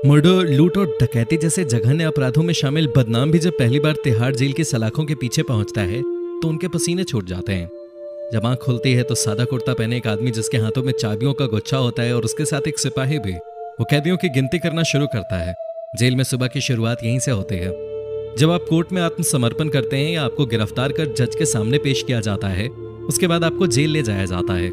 Murder, लूट और डकैती जैसे जघन्य अपराधों में शामिल बदनाम भी जब पहली बार तिहाड़ जेल की सलाखों के पीछे पहुंचता है तो उनके पसीने छूट जाते हैं। जब आंख खुलती है तो सादा कुर्ता पहने एक आदमी जिसके हाथों में चाबियों का गुच्छा होता है और उसके साथ एक सिपाही भी, वो कैदियों की गिनती करना शुरू करता है। जेल में सुबह की शुरुआत यहीं से होती है। जब आप कोर्ट में आत्मसमर्पण करते हैं या आपको गिरफ्तार कर जज के सामने पेश किया जाता है, उसके बाद आपको जेल ले जाया जाता है।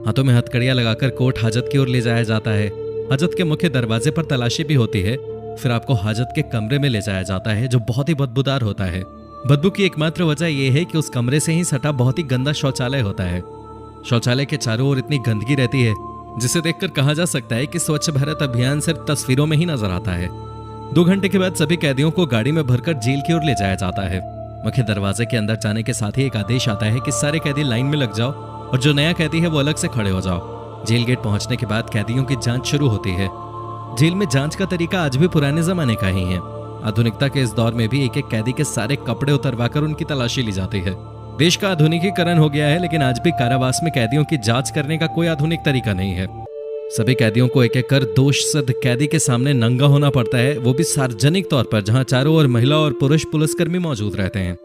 हाथों में हथकड़ियां लगाकर कोर्ट हाजत की ओर ले जाया जाता है। हाजत के मुख्य दरवाजे पर तलाशी भी होती है। फिर आपको हाजत के कमरे में ले जाया जाता है जो बहुत ही बदबूदार होता है। बदबू की एकमात्र वजह यह है कि उस कमरे से ही सटा बहुत ही गंदा शौचालय होता है। शौचालय के चारों ओर इतनी गंदगी रहती है जिसे देखकर कहा जा सकता है कि स्वच्छ भारत अभियान सिर्फ तस्वीरों में ही नजर आता है। 2 घंटे के बाद सभी कैदियों को गाड़ी में भरकर जेल की ओर ले जाया जाता है। मुख्य दरवाजे के अंदर जाने के साथ ही एक आदेश आता है कि सारे कैदी लाइन में लग जाओ और जो नया कैदी है वो अलग से खड़े हो जाओ। जेल गेट पहुंचने के बाद कैदियों की जांच शुरू होती है। जेल में जांच का तरीका आज भी पुराने जमाने का ही है। आधुनिकता के इस दौर में भी एक एक कैदी के सारे कपड़े उतरवाकर उनकी तलाशी ली जाती है। देश का आधुनिकीकरण हो गया है, लेकिन आज भी कारावास में कैदियों की जांच करने का कोई आधुनिक तरीका नहीं है। सभी कैदियों को एक एक कर दोष सिद्ध कैदी के सामने नंगा होना पड़ता है, वो भी सार्वजनिक तौर पर, जहां चारों ओर महिला और पुरुष पुलिसकर्मी मौजूद रहते हैं।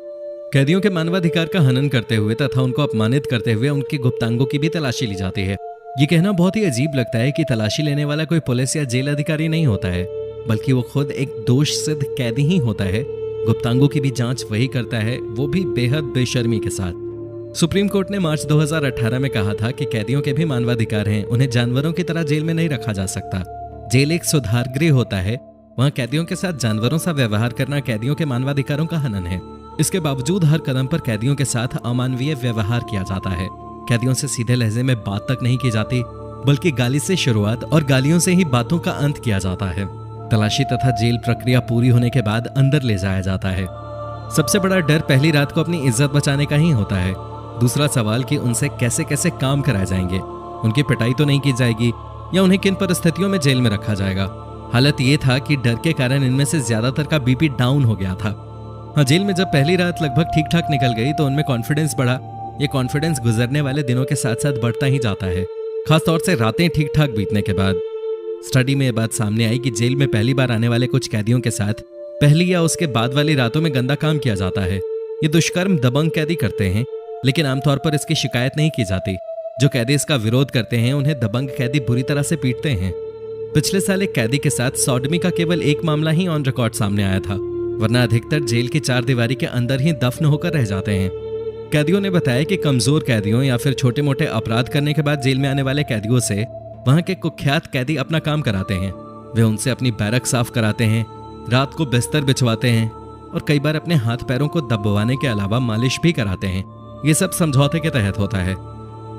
कैदियों के मानवाधिकार का हनन करते हुए तथा उनको अपमानित करते हुए उनकी गुप्तांगों की भी तलाशी ली जाती है। ये कहना बहुत ही अजीब लगता है कि तलाशी लेने वाला कोई पुलिस या जेल अधिकारी नहीं होता है, बल्कि वो खुद एक दोष सिद्ध कैदी ही होता है। गुप्तांगों की भी जांच वही करता है, वो भी बेहद बेशर्मी के साथ। सुप्रीम कोर्ट ने मार्च 2018 में कहा था कि कैदियों के भी मानवाधिकार हैं, उन्हें जानवरों की तरह जेल में नहीं रखा जा सकता। जेल एक सुधार गृह होता है, वहां कैदियों के साथ जानवरों सा व्यवहार करना कैदियों के मानवाधिकारों का हनन है। इसके बावजूद हर कदम पर कैदियों के साथ अमानवीय व्यवहार किया जाता है। कैदियों से सीधे लहजे में बात तक नहीं की जाती, बल्कि गाली से शुरुआत और गालियों से ही बातों का अंत किया जाता है। तलाशी तथा जेल प्रक्रिया पूरी होने के बाद अंदर ले जाया जाता है। सबसे बड़ा डर पहली रात को अपनी इज्जत बचाने का ही होता है। दूसरा सवाल कि उनसे कैसे कैसे काम कराए जाएंगे, उनकी पिटाई तो नहीं की जाएगी या उन्हें किन परिस्थितियों में जेल में रखा जाएगा। हालत ये था कि डर के कारण इनमें से ज्यादातर का बीपी डाउन हो गया था। हाँ, जेल में जब पहली रात लगभग ठीक ठाक निकल गई तो उनमें कॉन्फिडेंस बढ़ा। ये कॉन्फिडेंस गुजरने वाले दिनों के साथ साथ बढ़ता ही जाता है, खासतौर से रातें ठीक ठाक बीतने के बाद। स्टडी में ये बात सामने आई कि जेल में पहली बार आने वाले कुछ कैदियों के साथ पहली या उसके बाद वाली रातों में गंदा काम किया जाता है। ये दुष्कर्म दबंग कैदी करते हैं, लेकिन आमतौर पर इसकी शिकायत नहीं की जाती। जो कैदी इसका विरोध करते हैं उन्हें दबंग कैदी बुरी तरह से पीटते हैं। पिछले साल एक कैदी के साथ सॉडमी का केवल एक मामला ही ऑन रिकॉर्ड सामने आया था, वरना अधिकतर जेल की 4 दीवारी के अंदर ही दफन होकर रह जाते हैं। कैदियों ने बताया कि कमजोर कैदियों या फिर छोटे मोटे अपराध करने के बाद जेल में आने वाले कैदियों से वहां के कुख्यात कैदी अपना काम कराते हैं। वे उनसे अपनी बैरक साफ कराते हैं, रात को बिस्तर बिछवाते हैं और कई बार अपने हाथ पैरों को दबवाने के अलावा मालिश भी कराते हैं। ये सब समझौते के तहत होता है।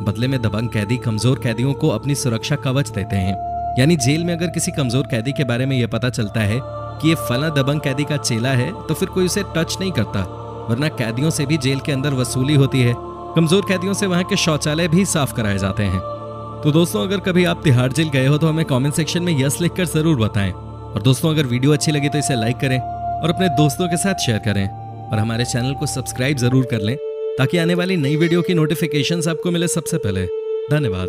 बदले में दबंग कैदी कमजोर कैदियों को अपनी सुरक्षा कवच देते हैं। यानी जेल में अगर किसी कमजोर कैदी के बारे में यह पता चलता है कि ये फला दबंग कैदी का चेला है तो फिर कोई उसे टच नहीं करता, वरना कैदियों से भी जेल के अंदर वसूली होती है। कमजोर कैदियों से वहां के शौचालय भी साफ कराए जाते हैं। तो दोस्तों, अगर कभी आप तिहाड़ जेल गए हो तो हमें कमेंट सेक्शन में यस लिखकर जरूर बताएं। और दोस्तों, अगर वीडियो अच्छी लगी तो इसे लाइक करें और अपने दोस्तों के साथ शेयर करें और हमारे चैनल को सब्सक्राइब जरूर कर लें ताकि आने वाली नई वीडियो की नोटिफिकेशंस आपको मिले सबसे पहले। धन्यवाद।